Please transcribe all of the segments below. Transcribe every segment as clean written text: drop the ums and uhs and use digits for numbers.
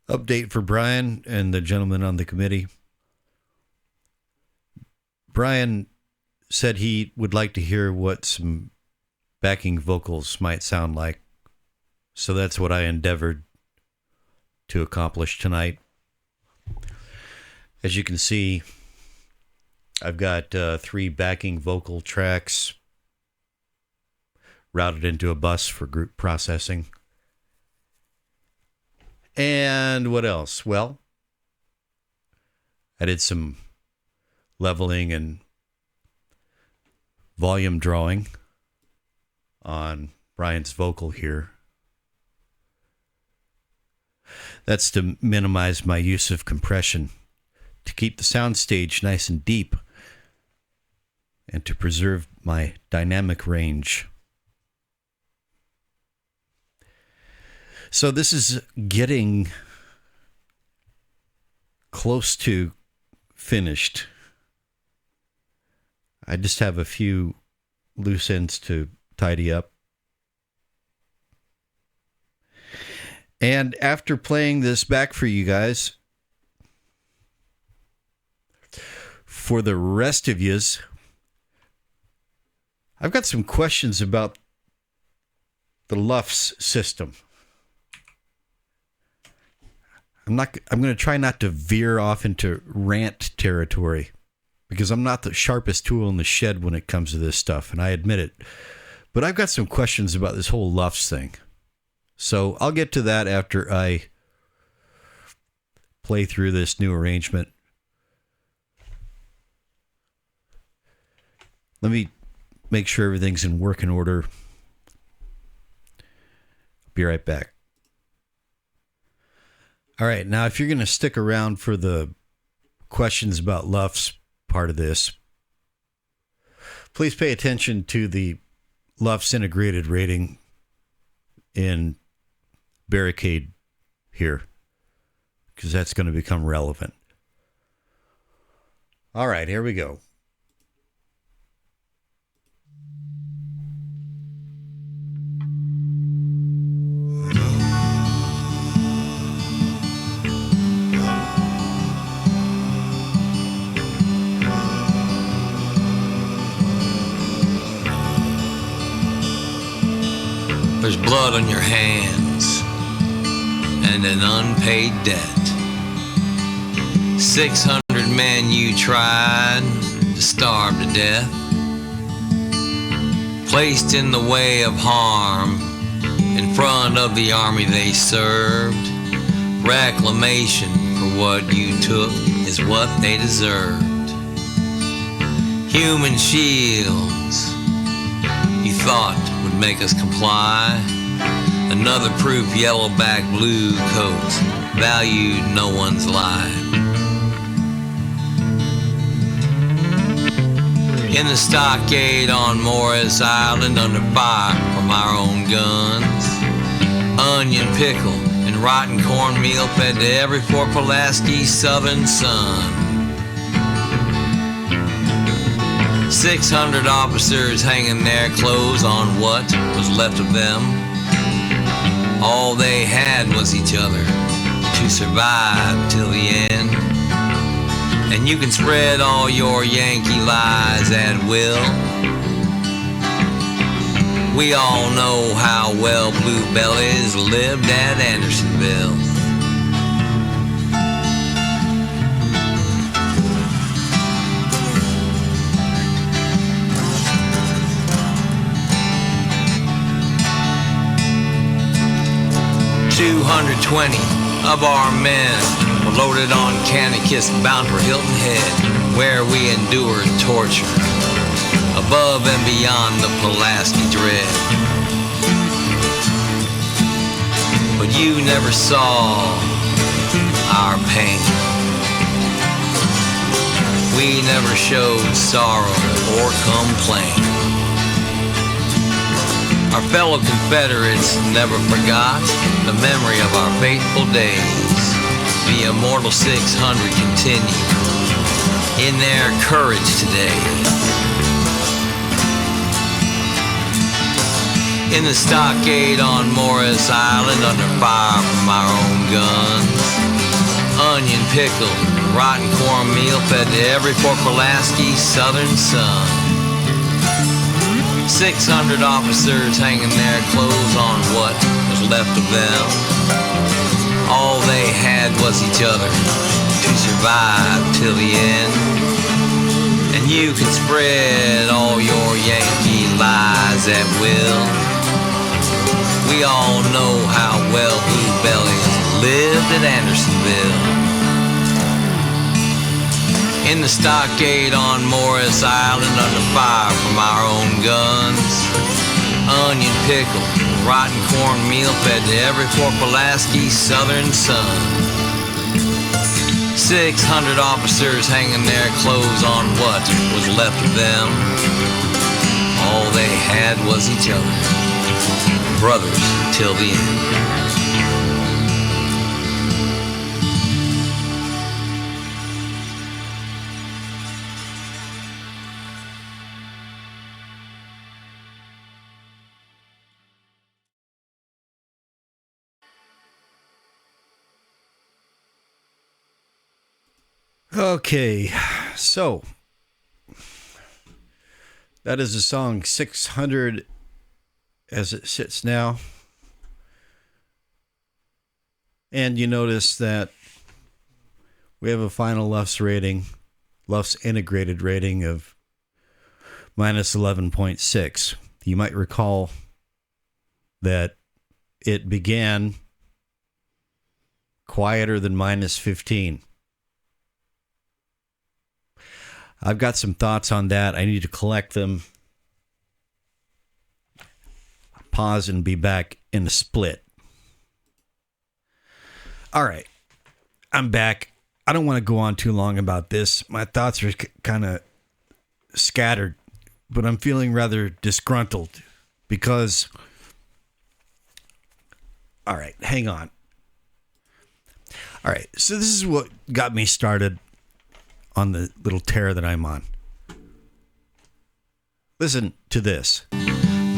Update for Brian and the gentleman on the committee. Brian said he would like to hear what some backing vocals might sound like. So that's what I endeavored to accomplish tonight. As you can see, I've got 3 backing vocal tracks routed into a bus for group processing. And what else? Well, I did some leveling and volume drawing on Brian's vocal here. That's to minimize my use of compression, to keep the soundstage nice and deep, and to preserve my dynamic range. So this is getting close to finished. I just have a few loose ends to tidy up. And after playing this back for you guys, for the rest of yous, I've got some questions about the LUFS system. I'm going to try not to veer off into rant territory because I'm not the sharpest tool in the shed when it comes to this stuff, and I admit it. But I've got some questions about this whole LUFS thing. So I'll get to that after I play through this new arrangement. Let me make sure everything's in working order. Be right back. All right, now if you're going to stick around for the questions about LUFS part of this, please pay attention to the LUFS integrated rating in Barricade here, because that's going to become relevant. All right, here we go. There's blood on your hands and an unpaid debt. 600 men you tried to starve to death, placed in the way of harm in front of the army they served. Reclamation for what you took is what they deserved. Human shields you thought would make us comply. Another proof yellowback blue coats valued no one's life. In the stockade on Morris Island, under fire from our own guns, onion pickle and rotten cornmeal fed to every Fort Pulaski southern son. 600 officers hanging their clothes on what was left of them. All they had was each other to survive till the end. And you can spread all your Yankee lies at will. We all know how well blue bellies lived at Andersonville. $220 of our men were loaded on Kanakist bound for Hilton Head, where we endured torture above and beyond the Pulaski dread. But you never saw our pain. We never showed sorrow or complaint. Our fellow Confederates never forgot the memory of our faithful days. The immortal 600 continue in their courage today. In the stockade on Morris Island, under fire from our own guns, onion pickle, rotten cornmeal fed to every Fort Pulaski southern sun. 600 officers hanging their clothes on what was left of them. All they had was each other to survive till the end. And you can spread all your Yankee lies at will. We all know how well Blue Bellies lived at Andersonville. In the stockade on Morris Island, under fire from our own guns. Onion pickle, rotten cornmeal fed to every Fort Pulaski southern sun. 600 officers hanging their clothes on what was left of them. All they had was each other, brothers till the end. Okay, so that is the song 600 as it sits now. And you notice that we have a final LUFS rating, LUFS integrated rating of minus 11.6. You might recall that it began quieter than minus 15. I've got some thoughts on that. I need to collect them. Pause and be back in a split. All right. I'm back. I don't want to go on too long about this. My thoughts are kind of scattered, but I'm feeling rather disgruntled because... All right, hang on. All right, so this is what got me started on the little tear that I'm on. Listen to this.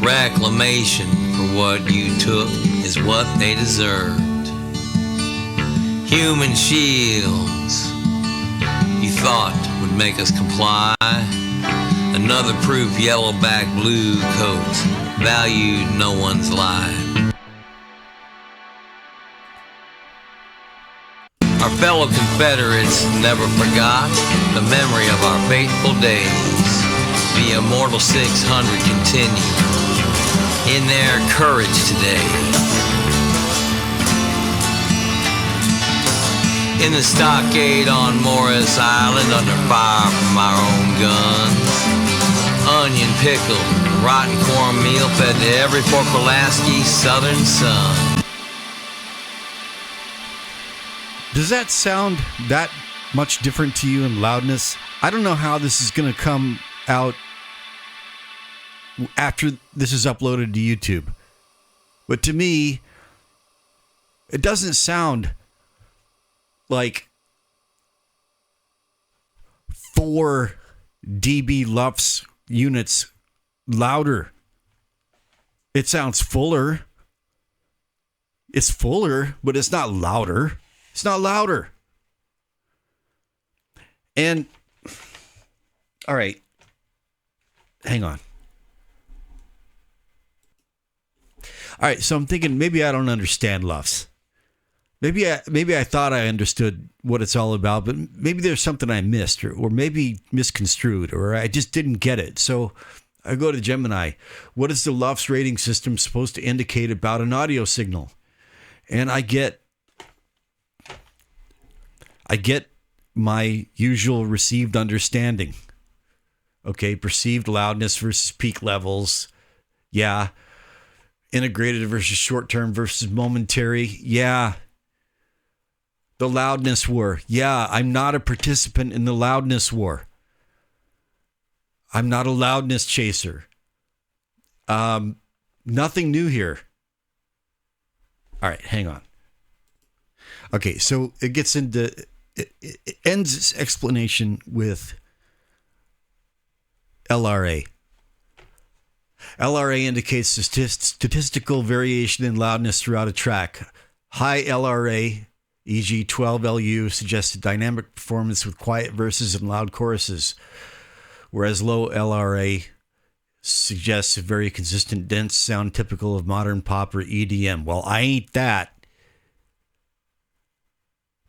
Reclamation for what you took is what they deserved. Human shields you thought would make us comply. Another proof yellowback blue coats valued no one's life. Our fellow Confederates never forgot the memory of our fateful days. The immortal 600 continue in their courage today. In the stockade on Morris Island, under fire from our own guns. Onion pickle, rotten cornmeal fed to every Fort Pulaski southern sun. Does that sound that much different to you in loudness? I don't know how this is going to come out after this is uploaded to YouTube. But to me, it doesn't sound like 4 dB LUFS units louder. It sounds fuller. It's fuller, but it's not louder. It's not louder. And, all right, hang on. All right, so I'm thinking maybe I don't understand LUFS. Maybe I thought I understood what it's all about, but maybe there's something I missed or maybe misconstrued or I just didn't get it. So I go to Gemini. What is the LUFS rating system supposed to indicate about an audio signal? And I get my usual received understanding. Okay, perceived loudness versus peak levels. Yeah. Integrated versus short-term versus momentary. Yeah. The loudness war. Yeah, I'm not a participant in the loudness war. I'm not a loudness chaser. Nothing new here. All right, hang on. Okay, so it gets into... It ends its explanation with LRA. LRA indicates statistical variation in loudness throughout a track. High LRA e.g. 12 LU suggests a dynamic performance with quiet verses and loud choruses, whereas low LRA suggests a very consistent, dense sound typical of modern pop or EDM. Well, I ain't that.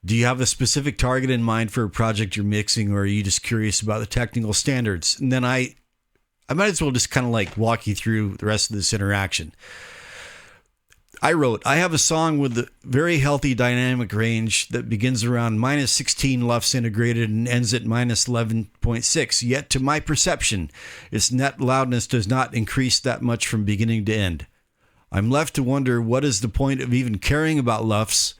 Do you have a specific target in mind for a project you're mixing, or are you just curious about the technical standards? And then I might as well just kind of like walk you through the rest of this interaction. I wrote, I have a song with a very healthy dynamic range that begins around minus 16 LUFS integrated and ends at minus 11.6. Yet to my perception, its net loudness does not increase that much from beginning to end. I'm left to wonder what is the point of even caring about LUFS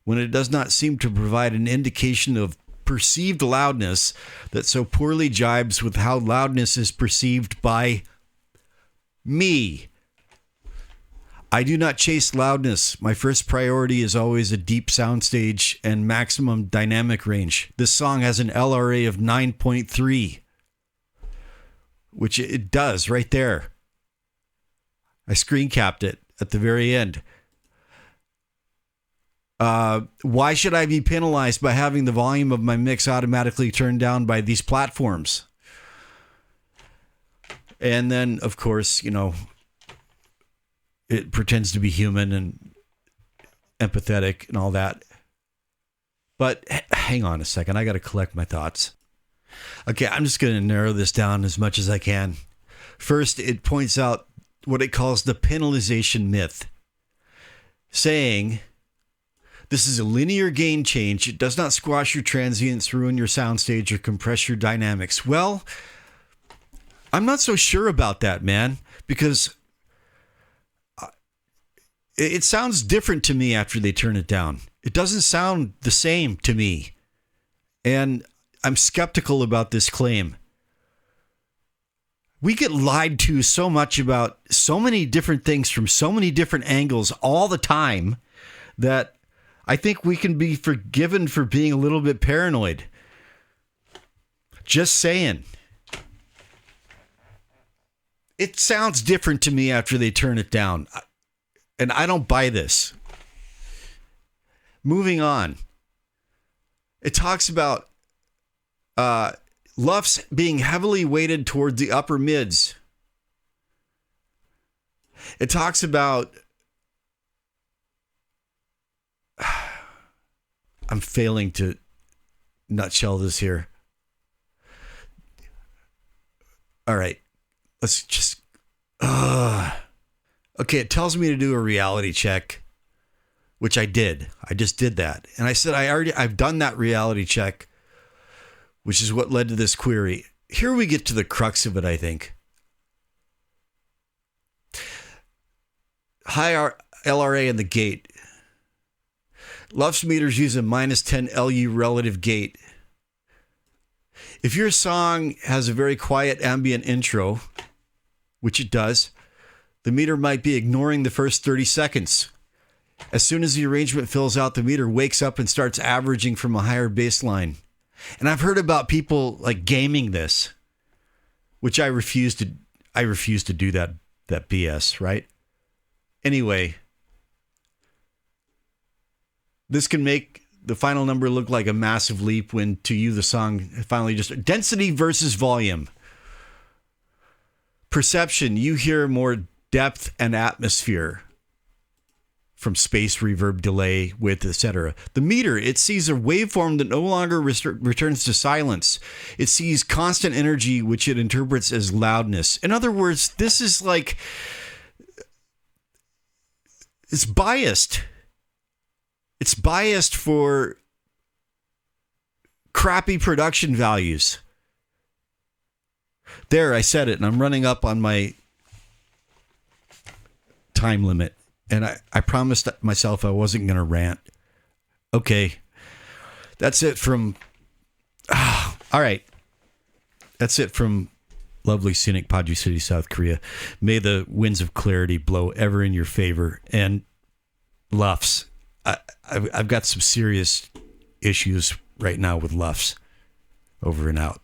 when it does not seem to provide an indication of perceived loudness that so poorly jibes with how loudness is perceived by me. I do not chase loudness. My first priority is always a deep soundstage and maximum dynamic range. This song has an LRA of 9.3, which it does right there. I screen capped it at the very end. Why should I be penalized by having the volume of my mix automatically turned down by these platforms? And then, of course, it pretends to be human and empathetic and all that. But hang on a second. I got to collect my thoughts. Okay, I'm just going to narrow this down as much as I can. First, it points out what it calls the penalization myth, saying this is a linear gain change. It does not squash your transients, ruin your soundstage, or compress your dynamics. Well, I'm not so sure about that, man, because it sounds different to me after they turn it down. It doesn't sound the same to me. And I'm skeptical about this claim. We get lied to so much about so many different things from so many different angles all the time that I think we can be forgiven for being a little bit paranoid. Just saying. It sounds different to me after they turn it down. And I don't buy this. Moving on. It talks about LUFS being heavily weighted toward the upper mids. It talks about... I'm failing to nutshell this here. All right. Let's just... Okay, it tells me to do a reality check, which I did. I just did that. And I said, I've done that reality check, which is what led to this query. Here we get to the crux of it, I think. High LRA in the gate. LUFS meters use a minus 10 LU relative gate. If your song has a very quiet ambient intro, which it does, the meter might be ignoring the first 30 seconds. As soon as the arrangement fills out, the meter wakes up and starts averaging from a higher baseline. And I've heard about people like gaming this, which I refuse to do that BS, right? Anyway, this can make the final number look like a massive leap when to you the song finally just... Density versus volume. Perception, you hear more depth and atmosphere from space, reverb, delay, width, etc. The meter, it sees a waveform that no longer returns to silence. It sees constant energy, which it interprets as loudness. In other words, this is like... It's biased. It's biased for crappy production values. There, I said it, and I'm running up on my time limit. And I promised myself I wasn't going to rant. Okay. That's it from... all right. That's it from lovely, scenic Paju City, South Korea. May the winds of clarity blow ever in your favor. And LUFS. I've got some serious issues right now with LUFS. Over and out.